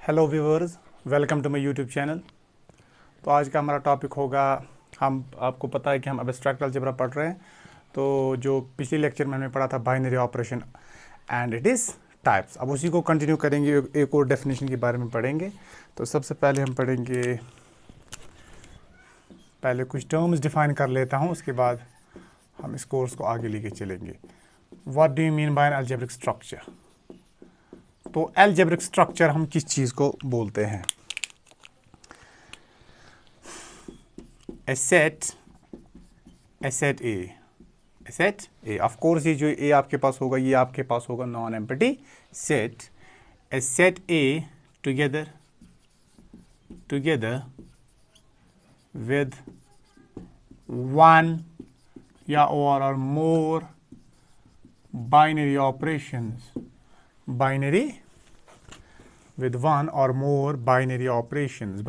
Hello viewers, welcome to my YouTube channel. तो आज का हमारा टॉपिक होगा, हम आपको पता है कि हम एब्स्ट्रैक्ट अलजेब्रा पढ़ रहे हैं। तो जो पिछले लेक्चर में हमने पढ़ा था binary operation and it is types, अब उसी को कंटिन्यू करेंगे, एक और डेफिनेशन के बारे में पढ़ेंगे। तो सबसे पहले हम पढ़ेंगे, पहले कुछ टर्म्स डिफाइन कर लेता हूँ, उसके बाद हम इस कोर्स को आगे लेके चलेंगे। What do you mean by N algebraic structure? तो अलजेब्रिक स्ट्रक्चर हम किस चीज़ को बोलते हैं? A set A, of course ये जो A आपके पास होगा, ये आपके पास होगा non empty set. A set A together with one या or more binary operations, with one or more binary operations,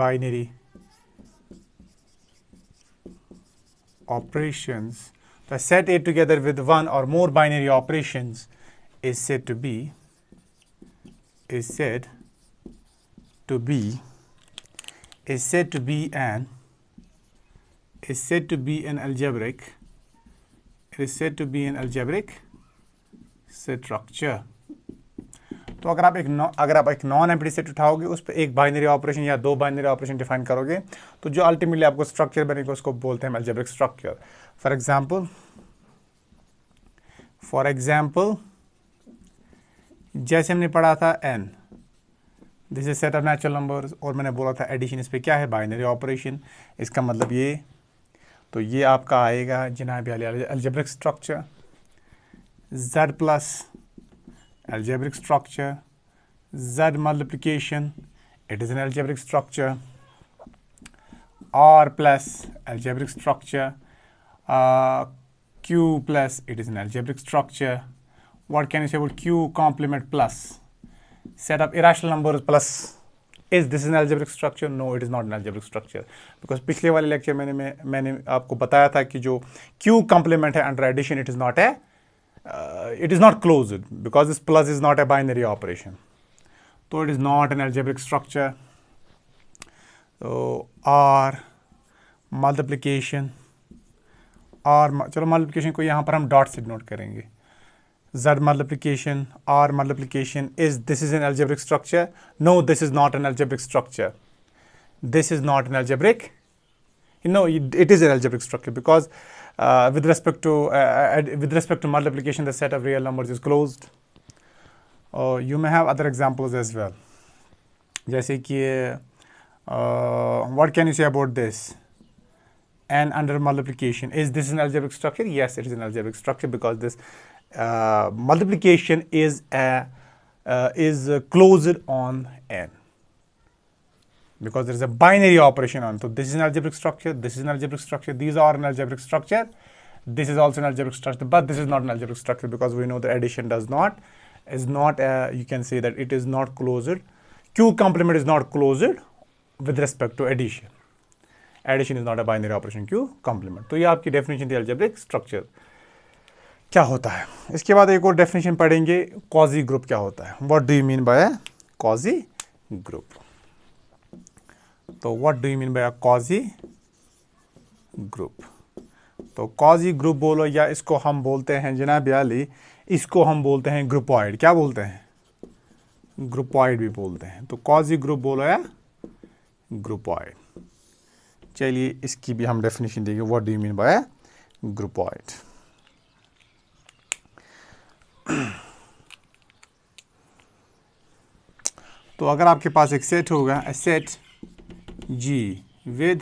the set A together with one or more binary operations is said to be an algebraic structure। तो अगर आप एक non empty set उठाओगे, उस पर एक binary operation या दो binary operation define करोगे, तो जो अल्टीमेटली आपको स्ट्रक्चर बनेगा उसको बोलते हैं अलजेब्रिक स्ट्रक्चर। फॉर एग्जाम्पल जैसे हमने पढ़ा था n, this is set of natural numbers, और मैंने बोला था एडिशन इस पर क्या है, बाइनरी ऑपरेशन। इसका मतलब ये, तो ये आपका आएगा जनाब algebraic structure. z plus algebraic structure, z multiplication, it is an algebraic structure, r plus algebraic structure, q plus, it is an algebraic structure. What can you say about q complement plus? Set of irrational numbers plus, is this an algebraic structure? No, it is not an algebraic structure, because पिछले वाले lecture मैंने आपको बताया था कि जो q complement है under addition, it is not closed because this plus is not a binary operation, so it is not an algebraic structure. So r multiplication, चलो मल्टीप्लिकेशन को यहाँ पर हम डॉट से डिनोट करेंगे। z multiplication, r multiplication, this is an algebraic structure? No, this is not an algebraic structure. This is not an algebraic. No, it is an algebraic structure, because with respect to multiplication, the set of real numbers is closed. You may have other examples as well. जैसे कि what can you say about this? n under multiplication, is this an algebraic structure? Yes, it is an algebraic structure, because this multiplication is closed on n, because there is a binary operation on. So this is an algebraic structure, this is an algebraic structure, these are an algebraic structure, this is also an algebraic structure, but this is not an algebraic structure, because we know the addition you can say that it is not closed. Q complement is not closed with respect to addition. Addition is not a binary operation, Q complement. तो ये आपकी definition थी algebraic structure क्या होता है। इसके बाद एक और डेफिनेशन पढ़ेंगे, quasi group क्या होता है। What do you mean by a quasi group? तो what do you mean by a quasi group? तो quasi group बोलो, या इसको हम बोलते हैं जनाब याली, इसको हम बोलते हैं ग्रुपॉइड। क्या बोलते हैं? ग्रुपॉइड भी बोलते हैं। तो quasi group बोलो या ग्रुपॉइड। चलिए इसकी भी हम डेफिनेशन देंगे, what do you mean by a ग्रुपॉइड। तो अगर आपके पास एक सेट होगा, a set G with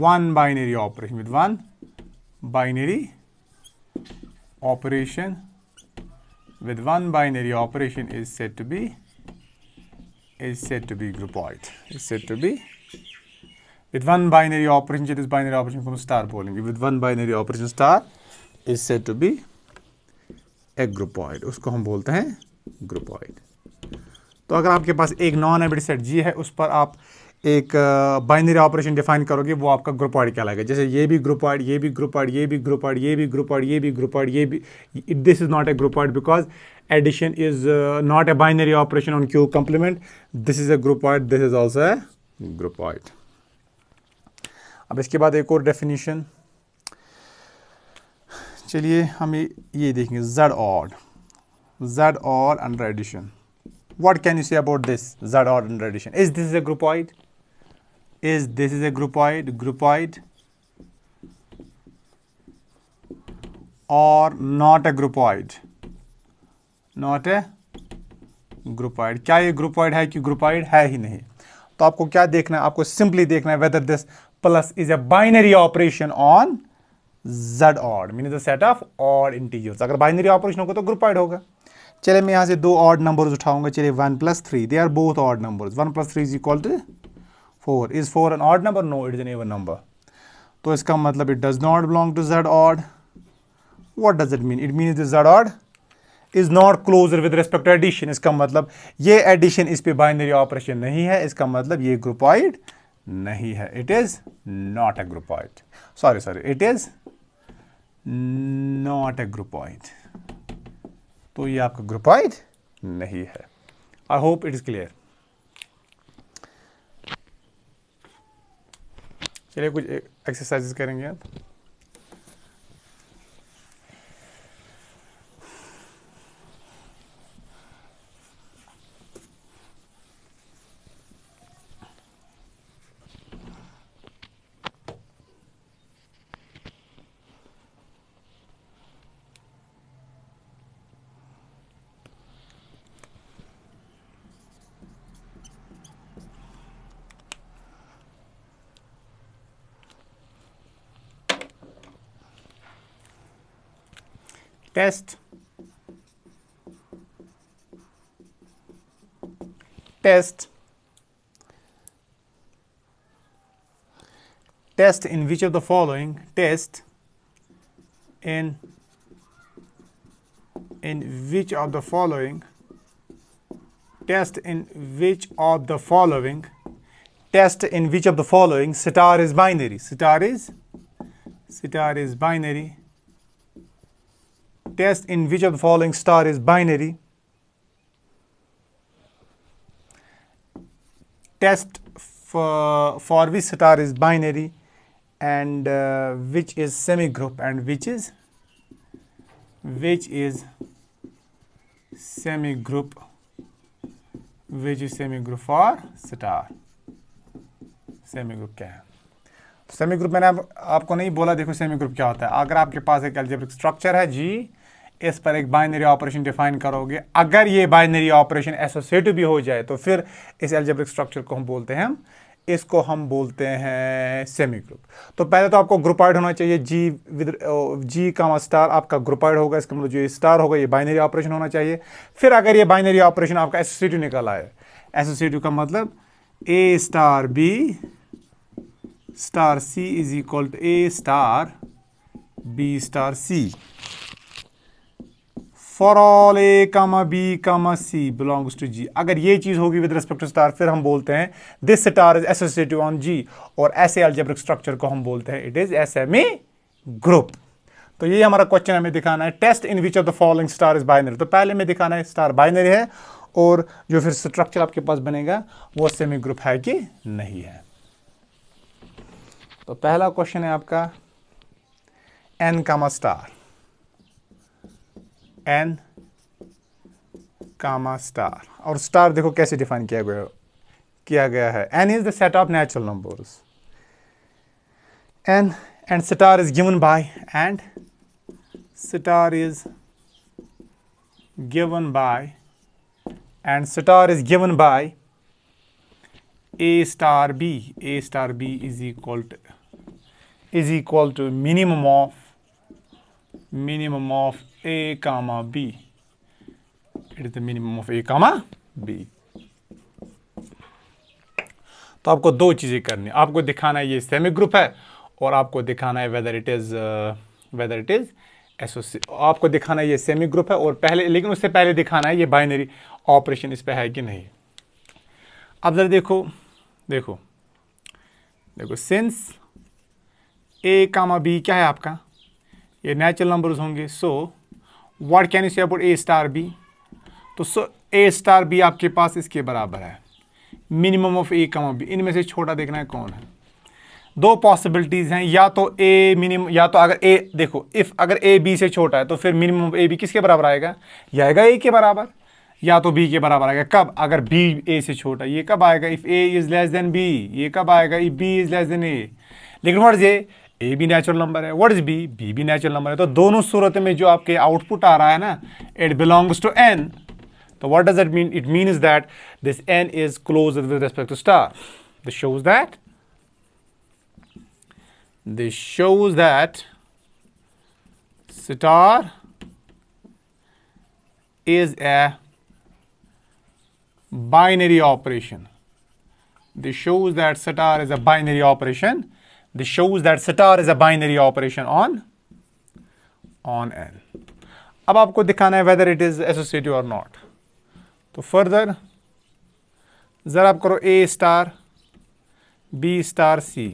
one binary operation, is said to be groupoid, with one binary operation, जिस binary operation को हम स्टार बोलेंगे, with one binary operation star is said to be a groupoid, उसको हम बोलते हैं groupoid। तो अगर आपके पास एक नॉन एम्प्टी सेट G है, उस पर आप एक बाइनरी ऑपरेशन डिफाइन करोगे वो आपका ग्रुपॉइड कहलाएगा। जैसे ये भी ग्रुपॉइड, ये भी ग्रुपॉइड, ये भी ग्रुपॉइड, ये भी ग्रुपॉइड, ये भी ग्रुपॉइड, ये भी, this is not a groupoid because addition is not a binary operation on Q complement. This is a groupoid, this is also a groupoid. अब इसके बाद एक और डेफिनेशन, चलिए हम ये देखेंगे Z odd, Z odd under addition. What can you say about this Z odd under addition? Is this a groupoid? Is this is a groupoid? Groupoid or not a groupoid? Not a groupoid. क्या ये groupoid है कि groupoid है ही नहीं? तो आपको क्या देखना है? आपको simply देखना है whether this plus is a binary operation on Z odd, meaning the set of odd integers. अगर बाइनरी ऑपरेशन होगा तो ग्रुपॉइड होगा। चलिए मैं यहाँ से दो ऑड नंबर्स उठाऊंगा। चलिए 1 + 3, they are both odd numbers. 1 + 3 = 4। Is 4 an odd number? No, it is an even number. तो इसका मतलब it does not belong to Z odd। What does it mean? It means Z odd is not closure with respect to addition. इसका मतलब ये addition इस पे binary operation नहीं है, इसका मतलब ये ग्रुपॉइड नहीं है। It is not a groupoid. Sorry, it is not a groupoid. तो ये आपका ग्रुपॉइड नहीं है। I hope it is clear. चलिए कुछ एक्सरसाइजेस करेंगे आप। Test in which of the following in which of the following star is binary. Star is binary. Test in which of the following star is binary. Test for which star is binary and which is semigroup and which is semigroup for star. Semigroup क्या है? Semi group मैंने आपको नहीं बोला। देखो semi group क्या होता है। अगर आपके पास एक अलजेब्रिक स्ट्रक्चर है जी, इस पर एक बाइनरी ऑपरेशन डिफाइन करोगे, अगर ये बाइनरी ऑपरेशन एसोसिएटिव भी हो जाए तो फिर इस अलजेब्रिक स्ट्रक्चर को हम बोलते हैं सेमी ग्रुप। तो पहले तो आपको ग्रुपॉइड होना चाहिए। जी कामा स्टार आपका ग्रुपॉइड होगा। इसका मतलब जो ये स्टार होगा ये बाइनरी ऑपरेशन होना चाहिए। फिर अगर ये बाइनरी ऑपरेशन आपका एसोसिएटिव निकल आए, एसोसिएटिव का मतलब A star B star C is equal to A star B star C for all A, B, C belongs to G। अगर ये चीज होगी विद रिस्पेक्ट टू स्टार, फिर हम बोलते हैं this star is associative on G, और ऐसे अलजेब्रिक स्ट्रक्चर को हम बोलते हैं इट इज सेमी ग्रुप। तो ये हमारा क्वेश्चन हमें दिखाना है, test in which of the following star is binary. तो पहले में दिखाना है स्टार बाइनरी है और जो फिर स्ट्रक्चर आपके पास बनेगा वो सेमी ग्रुप है कि नहीं है। तो पहला क्वेश्चन है आपका N कामा स्टार, N कामा स्टार, और स्टार देखो कैसे डिफाइन किया गया है। N is the set of natural numbers, N and star is given by and star is given by A star B. A star B is equal to minimum of A comma B. It is the minimum of A comma B. तो आपको दो चीजें करनी, आपको दिखाना है ये semi group है और आपको दिखाना है वेदर इट इज आपको दिखाना है ये सेमी ग्रुप है, और पहले, लेकिन उससे पहले दिखाना है ये बाइनरी ऑपरेशन इस पे है कि नहीं। अब जरा देखो देखो सिंस ए कामा बी क्या है आपका, ये नेचुरल नंबर्स होंगे, so what can you say about A star B, तो सो ए स्टार बी आपके पास इसके बराबर है minimum of A comma B. इनमें से छोटा देखना है कौन है। दो पॉसिबिलिटीज हैं, या तो ए मिनिमम, या तो अगर ए देखो इफ अगर ए बी से छोटा है तो फिर मिनिमम ऑफ ए बी किसके बराबर आएगा, ये आएगा ए के बराबर, या तो बी के बराबर आएगा। कब, अगर बी ए से छोटा, ये कब आएगा, if A is less than B, ये कब आएगा, if B is less than A. लेकिन व्हाट इज ए भी नेचुरल नंबर है, व्हाट इज बी भी नेचुरल नंबर है। तो दोनों सूरत में जो आपके आउटपुट आ रहा है ना, इट बिलोंग्स टू एन। तो what does it mean, it means that this N is closed with respect to star. This shows that star is a binary operation. This shows that star is a binary operation. This shows that star is a binary operation on n. अब आपको दिखाना है whether it is associative or not. तो further जरा आप करो a star b star c,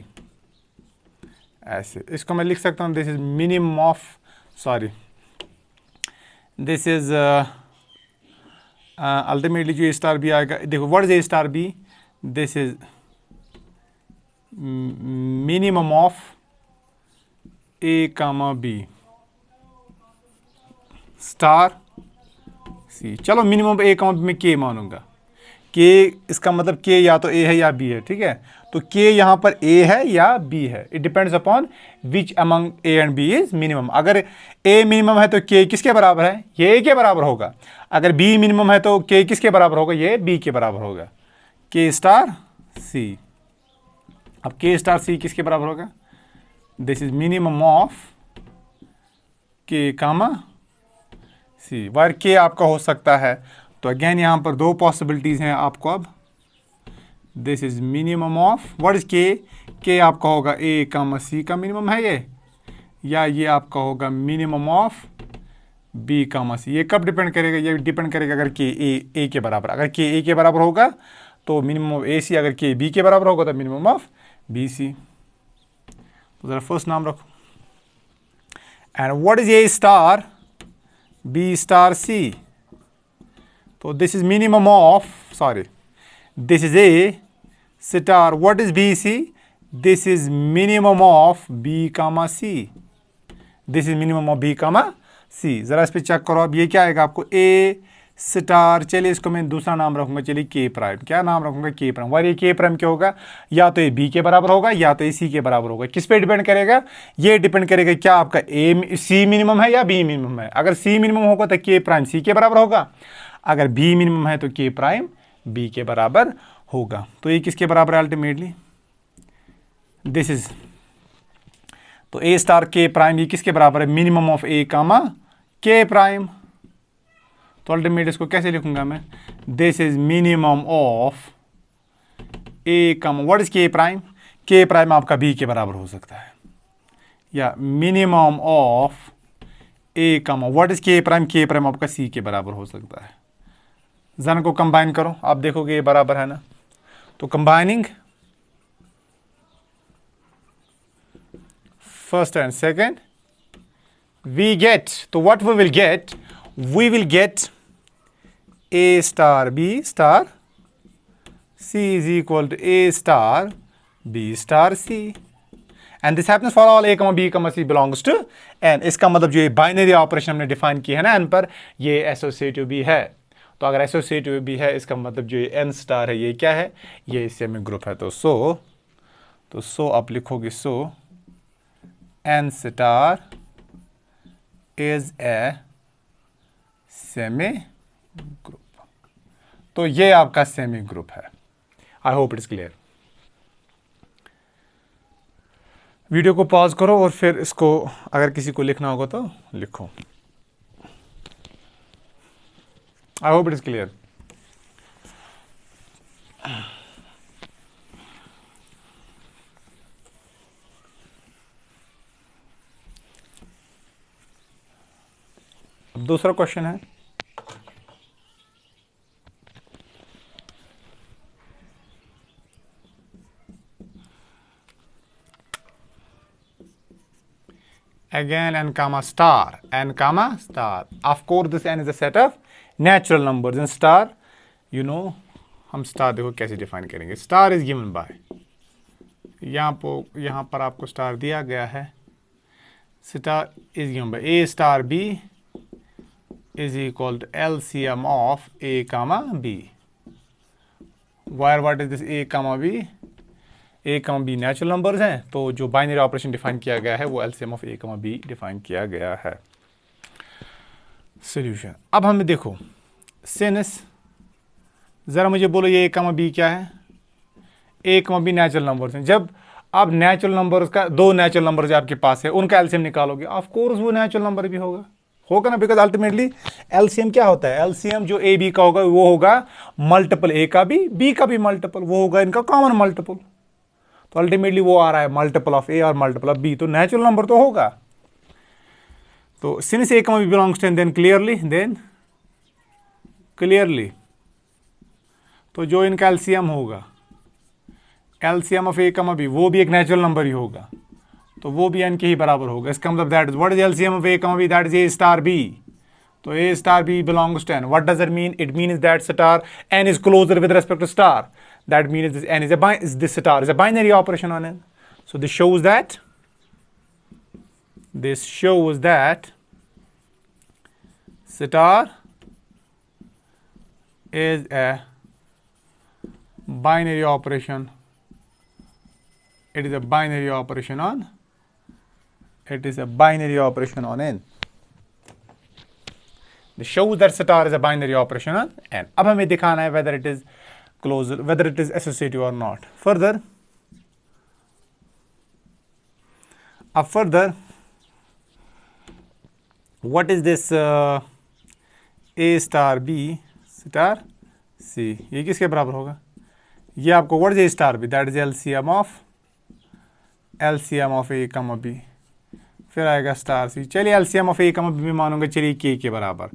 ऐसे इसको मैं लिख सकता हूँ, this is minimum of, sorry this is ultimately जो ए स्टार बी आएगा, देखो what is A star B, this is minimum of A comma B star C. चलो मिनिमम ए कामा बी में के मानूंगा, के इसका मतलब के या तो ए है या बी है, ठीक है। तो के यहाँ पर ए है या बी है, it depends upon which among A and B is minimum. अगर ए मिनिमम है तो के किसके बराबर है, ये ए के बराबर होगा। अगर बी मिनिमम है तो के किसके बराबर होगा, ये बी के बराबर होगा, के स्टार सी। अब के स्टार सी किसके बराबर होगा, दिस इज मिनिमम ऑफ के कामा सी, वायर के आपका हो सकता है। तो अगेन यहाँ पर दो पॉसिबिलिटीज हैं आपको। अब this is minimum of, what is के आपका होगा ए कामा सी का मिनिमम है ये, या ये आपका होगा मिनिमम ऑफ बी कामा सी। ये कब डिपेंड करेगा, ये डिपेंड करेगा अगर के ए के बराबर, अगर के ए के बराबर होगा तो मिनिमम ऑफ ए सी, अगर के बी के बराबर होगा तो मिनिमम ऑफ बी सी। तो जरा फर्स्ट नाम रखो। And what is A star B star C, तो this is minimum of, sorry this is A star, what is B C, this is minimum of B comma C, this is minimum of B comma C. जरा इस पे check करो। अब ये क्या आएगा आपको, ए स्टार, चलिए इसको मैं दूसरा नाम रखूंगा, चलिए के प्राइम, क्या नाम रखूंगा, के प्राइम। और ये के प्राइम क्या होगा, या तो ये बी के बराबर होगा या तो ये सी के बराबर होगा। किस पे डिपेंड करेगा, ये डिपेंड करेगा क्या आपका ए सी मिनिमम है या बी मिनिमम है। अगर सी मिनिमम होगा तो के प्राइम सी के बराबर होगा, अगर बी मिनिमम है तो के प्राइम बी के बराबर होगा। तो ये किसके बराबर है अल्टीमेटली, दिस इज, तो ए स्टार के प्राइम ये किसके बराबर है, मिनिमम ऑफ ए कामा के प्राइम। तो अल्टीमेट इसको कैसे लिखूंगा मैं, this is minimum of A comma, what is K prime, K prime आपका बी के बराबर हो सकता है, या minimum of A comma, what is K prime आपका सी के बराबर हो सकता है। जन को कंबाइन करो, आप देखोगे ये बराबर है ना। तो combining first and second we get, तो what we will get A star B star C is equal to A star B star C, and this happens for all A comma B कमा सी belongs to N. इसका मतलब जो ये binary operation हमने define किया है ना N पर, ये एसोसिएटिव भी है। तो अगर एसोसिएटिव भी है इसका मतलब जो ये एन स्टार है ये क्या है, ये सेमी ग्रुप है। तो सो आप लिखोगे, so N star is a semigroup. तो ये आपका सेमी ग्रुप है। I hope it is clear. Video को पॉज करो और फिर इसको अगर किसी को लिखना होगा तो लिखो। I hope it is clear. अब दूसरा क्वेश्चन है, again n comma star, n comma star. Of course this n is a set of natural numbers and star, you know, हम स्टार देखो कैसे डिफाइन करेंगे. स्टार इज गिवन बाय, यहाँ पर आपको स्टार दिया गया है. Star is given by A star B is equal to LCM of A comma B. Where what is this A comma B? A comma B natural numbers हैं, तो जो binary operation define किया गया है वो LCM of A comma B define किया गया है. सोल्यूशन. अब हमें देखो सिंस, ज़रा मुझे बोलो ये ए कामा बी क्या है? ए कामा बी नेचुरल नंबर्स हैं. जब आप नेचुरल नंबर्स का, दो नेचुरल नंबर्स आपके पास है, उनका एलसीएम निकालोगे, ऑफ कोर्स वो नेचुरल नंबर भी होगा ना, बिकॉज अल्टीमेटली एलसीएम क्या होता है? एलसीएम जो ए बी का होगा वो होगा मल्टीपल ए का बी का भी मल्टीपल, वो होगा इनका कॉमन मल्टीपल. तो अल्टीमेटली वो आ रहा है मल्टीपल ऑफ ए और मल्टीपल ऑफ बी, तो नेचुरल नंबर तो होगा. तो since A comma B belongs to then clearly तो जो इनका एलसीएम होगा, LCM of A comma B, वो भी एक नेचुरल नंबर ही होगा, तो वो भी एन के ही बराबर होगा. इसका मतलब that is what is LCM of A comma B? That is A star B. तो A star B belongs to N. What does it mean? It means that star N is closure with respect to star. That means this n this star is a binary operation on n. So this shows that star is a binary operation. It is a binary operation on. It is a binary operation on n. This shows that star is a binary operation on n. अब हमें दिखाना है whether it is closer, whether it is associative or not. Further, what is this A star B star C? ये किसके बराबर होगा? ये आपको what is A star B? That is LCM of A comma B. फिर आएगा star C. चलिए LCM of A comma B में मानूंगा, चलिए K के बराबर,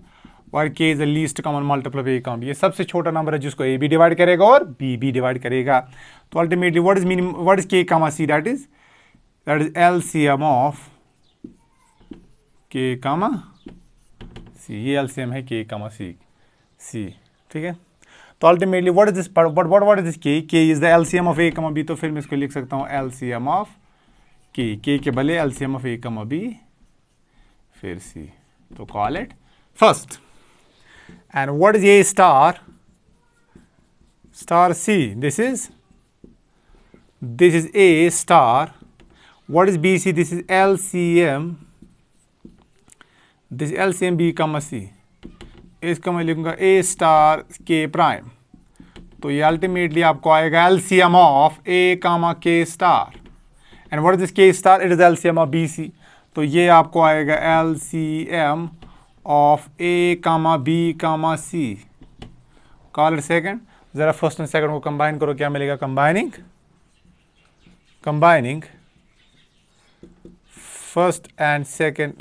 और K is the least common multiple of A comma B. ये सबसे छोटा नंबर है जिसको A भी डिवाइड करेगा और B भी डिवाइड करेगा. तो ultimately what is K comma C? That is LCM of K comma C. ये LCM है K कामा C. ठीक है. तो ultimately what is this K? K is the LCM of A comma B. तो फिर मैं इसको लिख सकता हूँ LCM ऑफ K के बदले LCM of A comma B फिर C. तो call it first. And what is A star? Star C. This is A star. What is BC? This is LCM. This is LCM B comma C. इसका मैं लिखूंगा A star K prime. तो ये ultimately आपको आएगा LCM of A comma K star. And what is this K star? It is LCM of BC. तो ये आपको आएगा LCM of A comma B comma C. Call it second. जरा first and second को combine करो, क्या मिलेगा? Combining first and second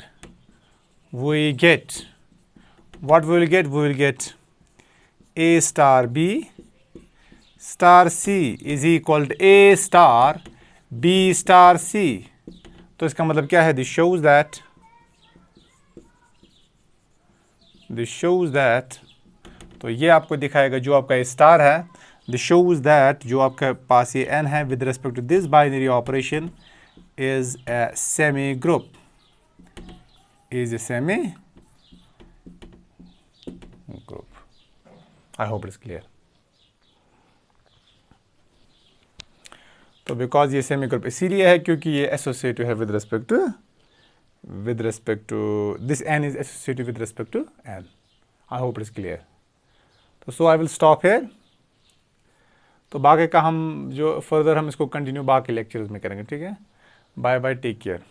we get what we will get A star B star C is equal to A star B star C. तो इसका मतलब क्या है? This shows that तो ये आपको दिखाएगा जो आपका स्टार है. This shows that जो आपके पास ये n है with respect to this binary operation is a semi group. I hope it's clear. तो बिकॉज ये सेमी ग्रुप इसीलिए है क्योंकि ये एसोसिएटिव है with respect to this n is associative with respect to n. I hope it is clear. So I will stop here. तो बाकी का हम जो फर्दर हम इसको कंटिन्यू बाकी लेक्चर्स में करेंगे. ठीक है. Bye bye, take care.